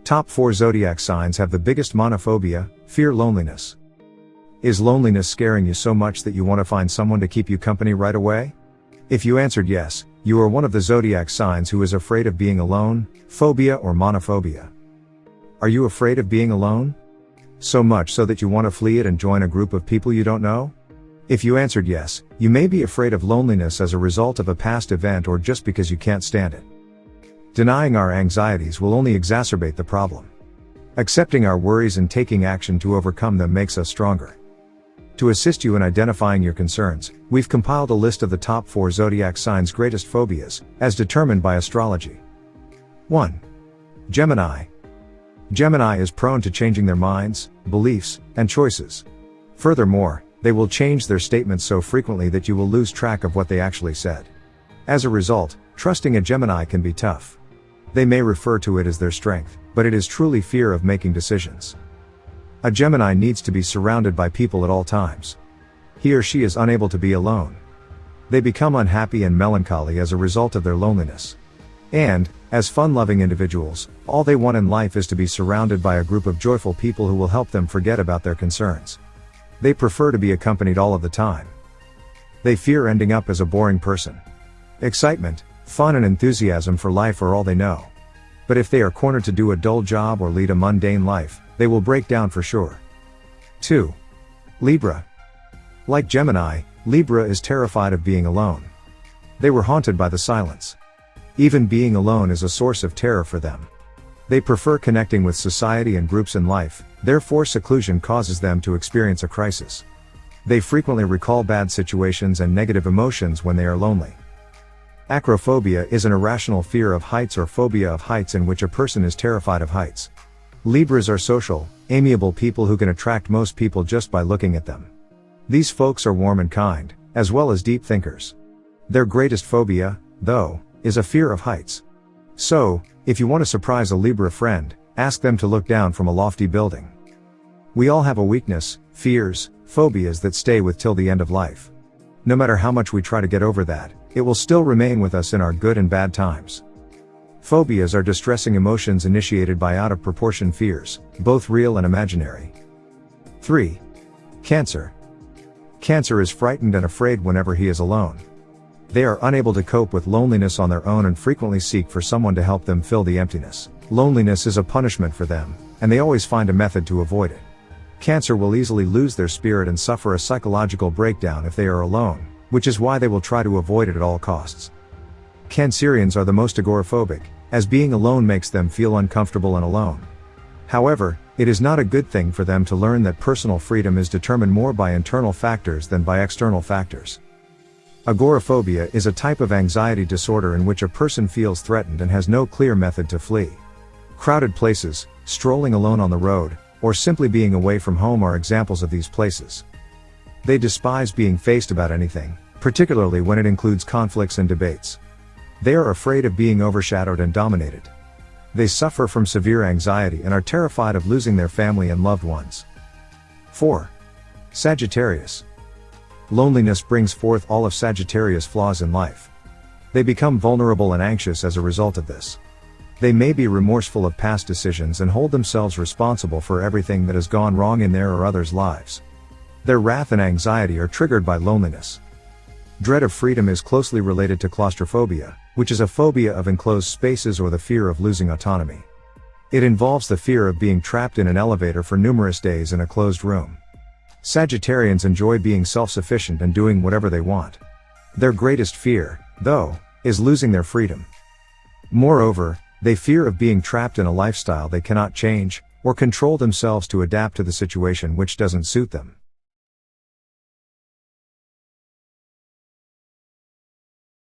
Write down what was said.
Top 4 zodiac signs have the biggest monophobia, fear loneliness. Is loneliness scaring you so much that you want to find someone to keep you company right away? If you answered yes, you are one of the zodiac signs who is afraid of being alone, phobia or monophobia. Are you afraid of being alone? So much so that you want to flee it and join a group of people you don't know? If you answered yes, you may be afraid of loneliness as a result of a past event or just because you can't stand it. Denying our anxieties will only exacerbate the problem. Accepting our worries and taking action to overcome them makes us stronger. To assist you in identifying your concerns, we've compiled a list of the top 4 zodiac signs' greatest phobias, as determined by astrology. 1. Gemini. Gemini is prone to changing their minds, beliefs, and choices. Furthermore, they will change their statements so frequently that you will lose track of what they actually said. As a result, trusting a Gemini can be tough. They may refer to it as their strength, but it is truly fear of making decisions. A Gemini needs to be surrounded by people at all times. He or she is unable to be alone. They become unhappy and melancholy as a result of their loneliness. And, as fun-loving individuals, all they want in life is to be surrounded by a group of joyful people who will help them forget about their concerns. They prefer to be accompanied all of the time. They fear ending up as a boring person. Excitement, fun and enthusiasm for life are all they know. But if they are cornered to do a dull job or lead a mundane life, they will break down for sure. 2. Libra. Like Gemini, Libra is terrified of being alone. They were haunted by the silence. Even being alone is a source of terror for them. They prefer connecting with society and groups in life, therefore seclusion causes them to experience a crisis. They frequently recall bad situations and negative emotions when they are lonely. Acrophobia is an irrational fear of heights or phobia of heights in which a person is terrified of heights. Libras are social, amiable people who can attract most people just by looking at them. These folks are warm and kind, as well as deep thinkers. Their greatest phobia, though, is a fear of heights. So, if you want to surprise a Libra friend, ask them to look down from a lofty building. We all have a weakness, fears, phobias that stay with till the end of life. No matter how much we try to get over that, it will still remain with us in our good and bad times. Phobias are distressing emotions initiated by out of proportion fears, both real and imaginary. 3. Cancer. Cancer is frightened and afraid whenever he is alone. They are unable to cope with loneliness on their own and frequently seek for someone to help them fill the emptiness. Loneliness is a punishment for them, and they always find a method to avoid it. Cancer will easily lose their spirit and suffer a psychological breakdown if they are alone, which is why they will try to avoid it at all costs. Cancerians are the most agoraphobic, as being alone makes them feel uncomfortable and alone. However, it is not a good thing for them to learn that personal freedom is determined more by internal factors than by external factors. Agoraphobia is a type of anxiety disorder in which a person feels threatened and has no clear method to flee. Crowded places, strolling alone on the road, or simply being away from home are examples of these places. They despise being faced about anything, particularly when it includes conflicts and debates. They are afraid of being overshadowed and dominated. They suffer from severe anxiety and are terrified of losing their family and loved ones. 4. Sagittarius. Loneliness brings forth all of Sagittarius' flaws in life. They become vulnerable and anxious as a result of this. They may be remorseful of past decisions and hold themselves responsible for everything that has gone wrong in their or others' lives. Their wrath and anxiety are triggered by loneliness. Dread of freedom is closely related to claustrophobia, which is a phobia of enclosed spaces or the fear of losing autonomy. It involves the fear of being trapped in an elevator for numerous days in a closed room. Sagittarians enjoy being self-sufficient and doing whatever they want. Their greatest fear, though, is losing their freedom. Moreover, they fear of being trapped in a lifestyle they cannot change, or control themselves to adapt to the situation which doesn't suit them.